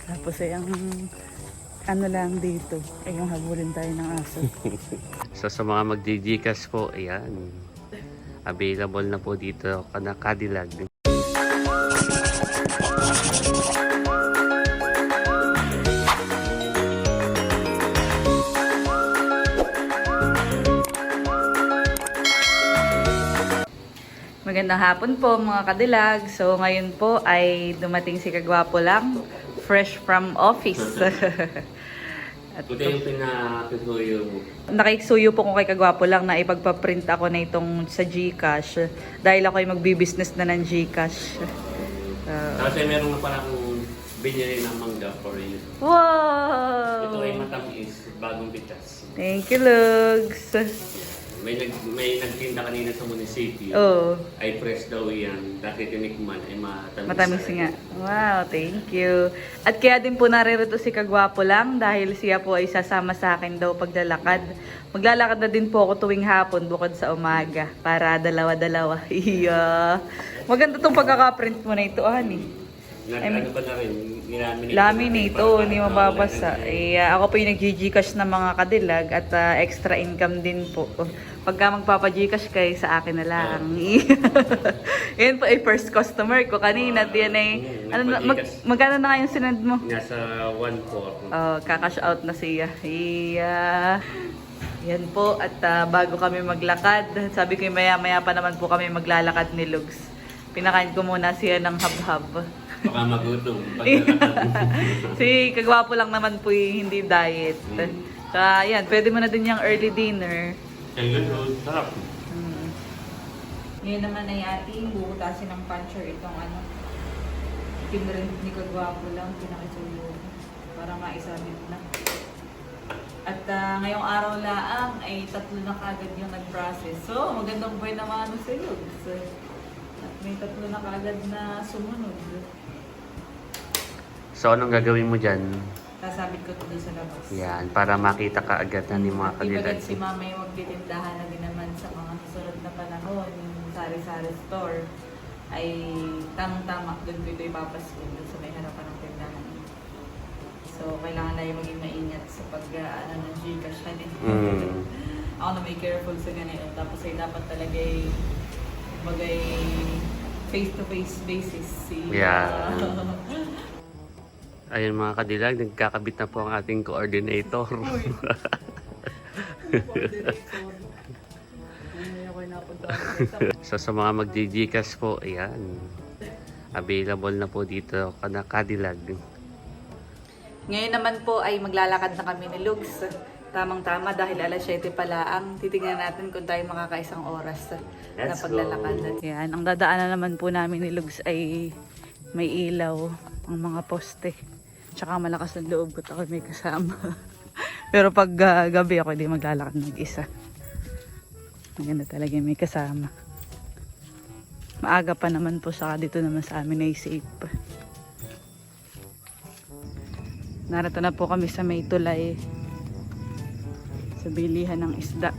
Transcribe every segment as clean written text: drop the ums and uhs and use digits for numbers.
Tapos ay ang ano lang dito, ay yung habulin tayo ng aso. So sa mga magdi-Gcash po, ayan. Available na po dito kana Cadillac. Magandang hapon po mga kadilag. So ngayon po ay dumating si Kagwapo lang, fresh from office. At Ito yung pinakasuyo mo. nakikisuyo po ko kay Kagwapo lang na ipagpaprint ako na itong sa GCash dahil ako ay magbi-business na ng GCash. Kasi meron na parang binili ng mangga for you. Wow! Ito ay matamis, bagong bitas. Thank you, Lugs. May nagtinda kanina sa munisipyo. Oh, Ay press daw yan. Dahil tinikman ay matamis. matamis nga. Wow, thank you. At kaya din po naririto si Kagwapo lang dahil siya po ay sasama sa akin daw paglalakad. Maglalakad na din po ako tuwing hapon bukod sa umaga para dalawa-dalawa. Iya. Maganda tong pagkakaprint mo na ito, honey. Ano ba na rin? Laminate, oh, hindi mababasa. Ako po yung nag-Gcash ng mga kadilag at extra income din po. Pagka magpapa-Gcash kay sa akin na lang. Yan po ay first customer ko kanina. Yan ay, magkano na kayong sinend mo? Nasa 1.4. Oh, kakash out na siya. Yan po, at bago kami maglakad, sabi ko maya-maya pa naman po kami maglalakad ni Lugs. Pinakain ko muna siya ng hab-hab. Baka magutom. Si Kagwapo lang naman po hindi diet. Kaya yan, pwede mo na din yung early dinner. Ayun, sarap. Ngayon naman ay ating bubutasin ng puncher itong ano. Pinrint ni Kagwapo lang, pinakisuyo. Para maisabit na. At ngayong araw laang ay 3 na kagad yung nag-process. So, magandang buhay naman sa iyo. At may 3 na kagad na sumunod. So, anong gagawin mo dyan? Sasabit ko ito sa labas. Yan, para makita ka agad na ni mga kadilag. Ibagat si mama yung magtitindahan na din naman sa mga susunod na panahon, yung sari-sari store, ay tamang-tama doon ko ito ipapasko doon sa may harapan ng tindahan. So, kailangan na yung maging maingat sa ng Gcash natin. Ako na may careful sa ganito. Tapos ay dapat talaga ay magay face-to-face basis. Yeah. Ayun mga kadilag, nagkakabit na po ang ating coordinator. So sa mga magdi-Gcash po, ayan. Available na po dito kana Cadillac. Ngayon naman po ay maglalakad na kami ni Lugs. Tamang-tama dahil alas 7 pala ang titingnan natin kung tayo makakaisang oras na paglalakad. Yan, ang dadaanan naman po namin ni Lugs ay may ilaw, ang mga poste. Tsaka malakas ang loob ko, ako may kasama. Pero pag gabi ako hindi maglalakad mag-isa. Maganda talaga may kasama. Maaga pa naman po, saka dito naman sa amin ay safe. Narito na po kami sa may tulay. Sa bilihan ng isda.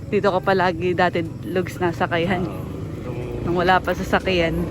Dito ko palagi dati Lugs nasakayan. Nung wala pa sa sakyan.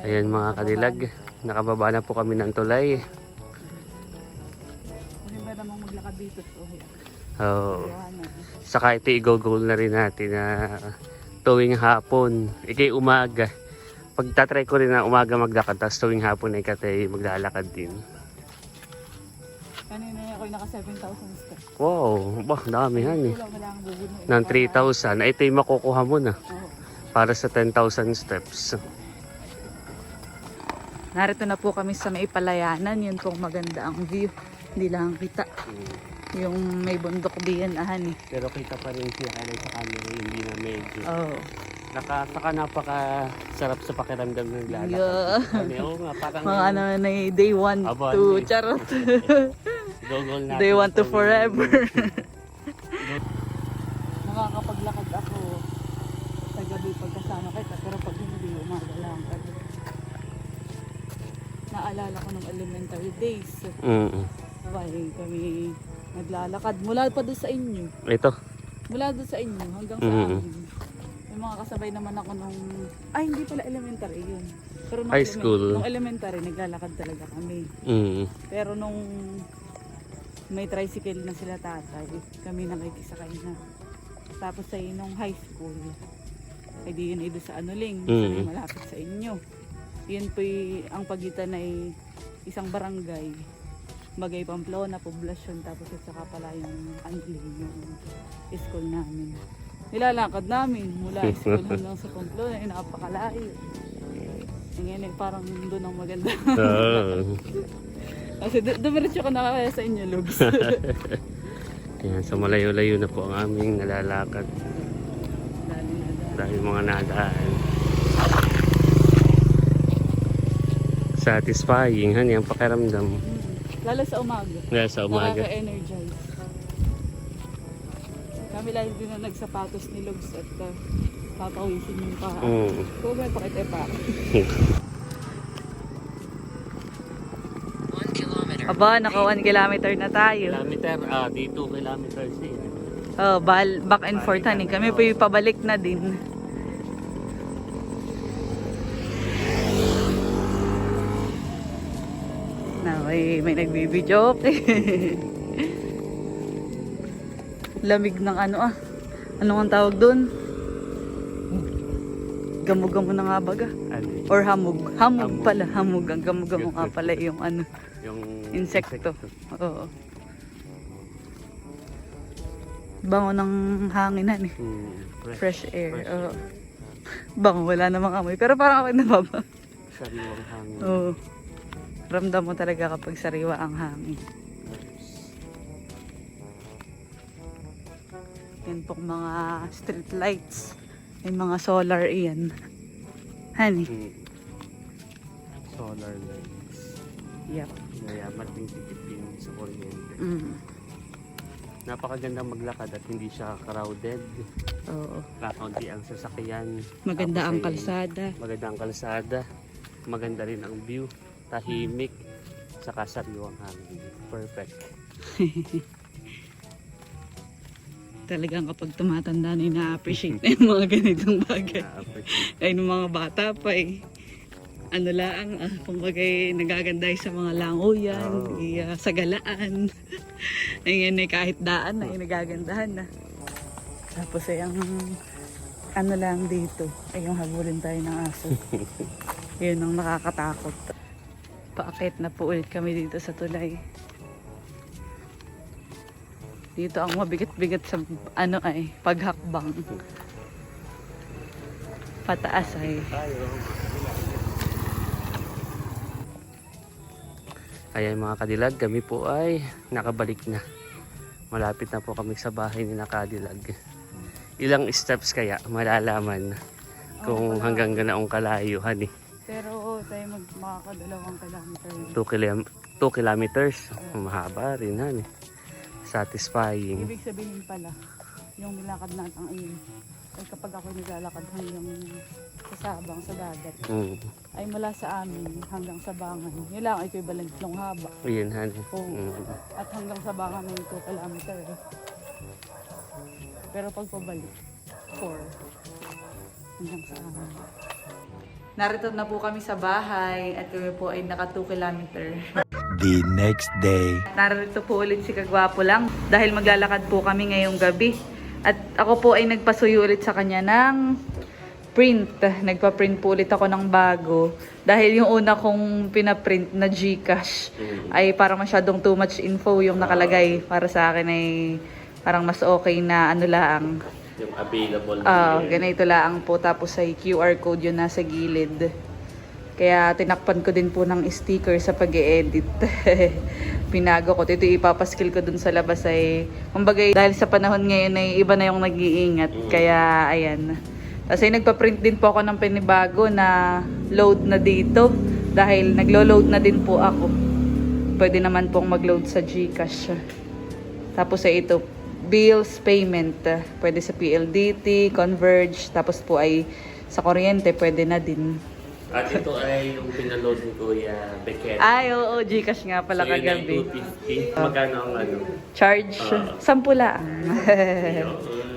Ayan mga kadilag, nakababa na po kami ng tulay. Hindi ba namang maglakad dito? Oh. Saka ito i-goal na rin natin na tuwing hapon, ikay umaga. Pagtatry ko rin na umaga maglakad, tapos tuwing hapon ay katay maglalakad din. Kanina ako naka 7,000 steps. Wow, bah, dami yan eh. Wala lang bubuli. Ng 3,000, ito yung makukuha mo na para sa 10,000 steps. Narito na po kami sa may palayanan. Yun pong maganda ang view. Hindi lang kita. Yung may bundok diyan eh. Pero kita pa rin siya kaya sa camera, hindi na medyo. Oh. Saka napaka sarap sa pakiramdam ng lalakad. Yeah. Oo nga, parang Mga ano na day 1 Aba, to hindi. charot. gogol natin. Day 1 to forever. Nakakapaglakad ako sa gabi pagkasama kita. Pero pag hindi, umaga lang. Naalala ko ng elementary days. Mm. Bye kami Naglalakad. Mula pa doon sa inyo. Ito. Mula doon sa inyo hanggang sa Mhm. amin. May mga kasabay naman ako nung... Ay, hindi pala elementary yun. Pero nung High school. Nung elementary, naglalakad talaga kami. Mm. Pero nung may tricycle na sila tatay, kami nakikisakay na. Tapos sa nung high school, ay di yun ay doon sa Anuling, Mm. malapit sa inyo. Yun po ang pagitan ay isang barangay. Bagay Pamplona, poblasyon, tapos at saka pala yung Anuling, yung school namin. Nilalakad namin mula school hanggang sa Pamplona, ay napakalayo. Ngayon ay parang doon ang maganda. Oo. Kasi dumiretso ka na kaya sa inyo, Lugs. Yan, so malayo-layo na po ang aming nalalakad dahil mga nadaan. Satisfying, han, yung pakiramdam. Lalo sa umaga. Kaya sa umaga. Nakaka-energize. Kami lalo din na nagsapatos ni Lugs at papawisin yung paa. Kung may pakita pa. Aba, naka 1 kilometer na tayo. Kilometer, dito kilometers eh. Oh, back and forth hanin. Kami po yung pabalik na din. Na may nagbibidyo. Lamig ng ano Ano ang tawag doon? Gamo-gamo na nga baga. Ano? Or hamog. Hamog Hamog. pala. Hamog. Ang gamo-gamo nga pala yung ano. Yung Insekto. Oo. Bango ng hanginan eh. Fresh air. Oo. Bango, wala namang amoy. Pero parang amoy na baba. Sariwang hangin. Oo. Ramdam mo talaga kapag sariwa ang hangin. Yan pong mga street lights. May mga solar iyan. Honey. Solar lights. Yep. Kaya mating tipid sa kuryente. Napakagandang maglakad at hindi siya crowded. Oo. Kakaunti ang sasakyan. Maganda Tapos ang ay kalsada. Maganda ang kalsada. Maganda rin ang view. Tahimik. Saka sariwang hangin. Perfect. Talagang kapag tumatanda na ina-appreciate na yung mga ganitong bagay. Ay, nung mga bata pa eh. Ano lang, kumbagay nagaganday sa mga langoyan, sa galaan. Ngayon ay kahit daan na, ay nagagandahan na. Tapos ay ang ano lang dito, ay yung habulin tayo ng aso. Yun ang nakakatakot. Paakit na po ulit kami dito sa tulay. Dito ang mabigat-bigat sa ano ay paghakbang. Pataas ay. Ayan mga kadilag, kami po ay nakabalik na. Malapit na po kami sa bahay ni Nakadilag. Ilang steps kaya malalaman kung hanggang ganaong kalayuhan eh. Pero tayo makakadalawang kilometer. 2 kilometers. Mahaba rin han eh. Satisfying. Ibig sabihin pala, yung nilakad natin ayun, ay kapag ako naglalakad hanggang sa Sabang, sa dagat, ay mula sa amin hanggang sa Bangan. Yun lang equivalent ng haba. Ayun han. At hanggang sa Bangan ay 2 kilometer. Pero pag pabalik, 4 hanggang sa amin. Narito na po kami sa bahay at kami po ay naka 2 kilometer. The next day. Narito po ulit si Kagwapo lang dahil maglalakad po kami ngayong gabi. At ako po ay nagpasuyo ulit sa kanya ng print. Nagpa-print po ulit ako ng bago. Dahil yung una kong pinaprint na GCash ay parang masyadong too much info yung nakalagay. Para sa akin ay parang mas okay na ano lang. Yung available. Ganito lang po. Tapos ay QR code yun nasa gilid. Kaya tinakpan ko din po ng sticker sa pag-e-edit. Pinago ko. Ito ipapaskil ko dun sa labas ay, kumbaga dahil sa panahon ngayon ay iba na yung nag-iingat. Kaya ayan. Tapos ay nagpa-print din po ako ng panibago na load na dito. Dahil naglo-load na din po ako. Pwede naman pong mag-load sa GCash. Tapos ay ito, bills payment. Pwede sa PLDT, Converge. Tapos po ay sa kuryente pwede na din. At ito ay yung pinaload ni Kuya Becket. Ay, oo, Gcash nga pala So, yun ay kagabi. 250. Magkano ang ano? Charge, 10 lang.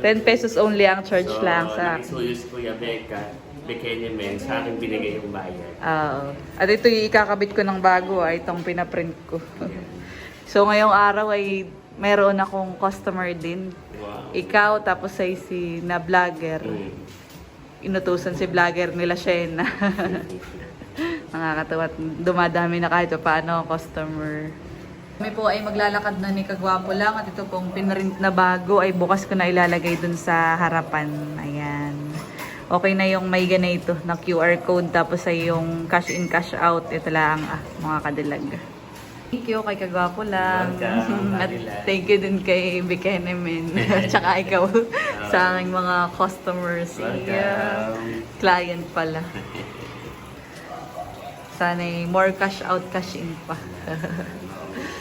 10 pesos only ang charge So, lang sa... nakisuyo si Kuya Bekenemen, sa akin binigay yung bayad. Oo. At ito yung ikakabit ko ng bago, itong pinaprint ko. So ngayong araw ay meron akong customer din. Wow. Ikaw, tapos ay si na vlogger. Inutusan si vlogger nila Shena. Nakakatawa. Dumadami na kahit paano customer. Kami po ay maglalakad na ni Kagwapo lang at ito pong pinrint na bago ay bukas ko na ilalagay dun sa harapan. Ayan. Okay na yung may ganito na QR code tapos ay yung cash in cash out. Ito lang mga kadilag. Thank you kay Kagwapo lang. Welcome, At Kadilag. thank you din kay Bekenemen. Tsaka ikaw sa aking mga customers. Welcome. Client pala. Sana'y more cash out, cash in pa.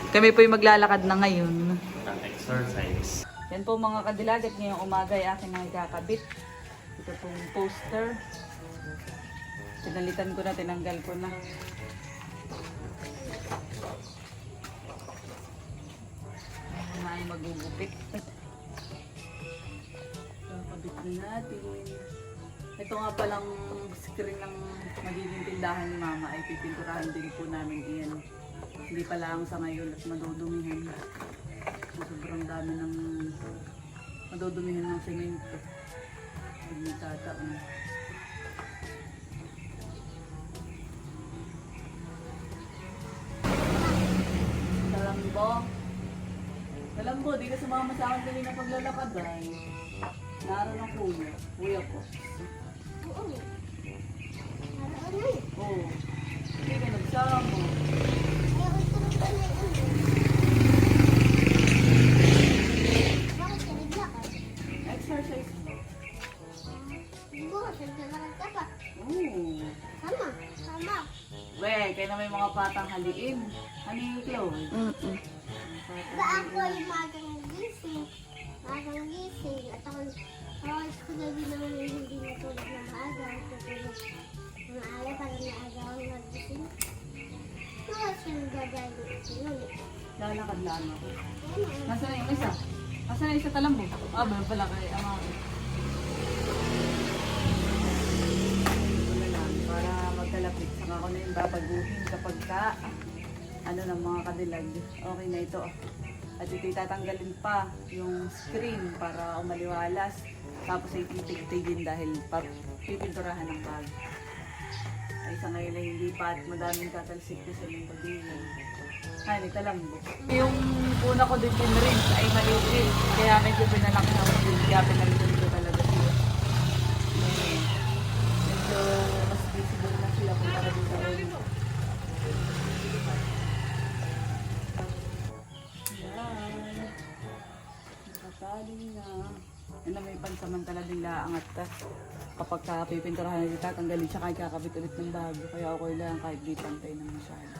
Kami po yung maglalakad na ngayon. Ang exercise. Yan po mga kadilag at ngayong umaga ay aking mga kakabit. Ito pong poster. Pinalitan ko na, tinanggal ko na. Ay, magugupit. Kakabit na natin. Ito nga palang screen ng magiging tindahan ni Mama ay pipinturahan din po namin iyan. Hindi pa lang sa ngayon at madudumihan. Sobrang dami ng madudumihan ng semento. Hindi tataon. Talambo. Talambo, di ka sumama sa akin kanina paglalakad ay. Naroon ang kuya. Kuya ko. Oo. Hindi ka nagsama. Exercise. Oo. We, kaya na may mga patang haliin. Ano yung Chloe? Ba ako ay magang gising. Magang gising. At ako ko na din naman yung hindi natulog ng maaga. Tutulog ng maaga para maaga ako nagising. Kaya siya gagawin. Lalakad lang ako. Nasaan na yung isa? Nasaan na yung isa talambo? Ah, ba pala kay ama. Wala lang, para magkalapit. Saka ako na yung babaguhin kapag ka ano ng mga kadilag. Okay na ito. At ito'y tatanggalin pa yung screen para umaliwalas. Tapos ay titigtigin dahil pipinturahan ng bag. Ay sa ngayon ay hindi pa at madaming tatalsik ko sa yung pagdilan. Ay, nagtalambo. Yung una ko din pinrinse ay maliit. Kaya medyo pinalaki na ako din. Kaya pinalitan ko talaga siya. Medyo mas visible na sila kung para din sa ulo. Yan. Nakatali na. Yan na may pansamantala din laang at kapag pipinturahan na dito, tanggalin siya kahit kakabit ulit ng bago. Kaya okay lang kahit di pantay na masyado.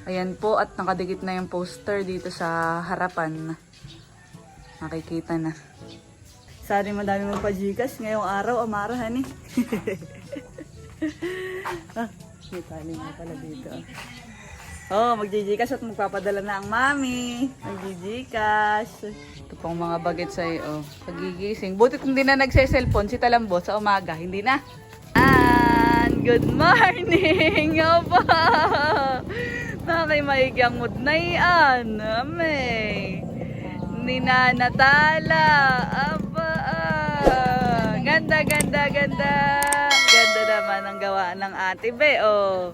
Ayan po at nakadikit na yung poster dito sa harapan. Nakikita na. Sorry madami mo pa Gcash ngayong araw, amarahan eh. May tali nga pala dito. Oh, mag-Gcash at magpapadala na ang mami. Mag-Gcash. Ito pong mga bagets ay pagigising. Buti kung di na nagse-cellphone si Talambo sa umaga, hindi na. And good morning! Opo! Nakay maigyang mood na iyan. Amay. Ni na Natala. Aba. Ganda, ganda, ganda. Ganda naman ang gawa ng ate Be. Oh.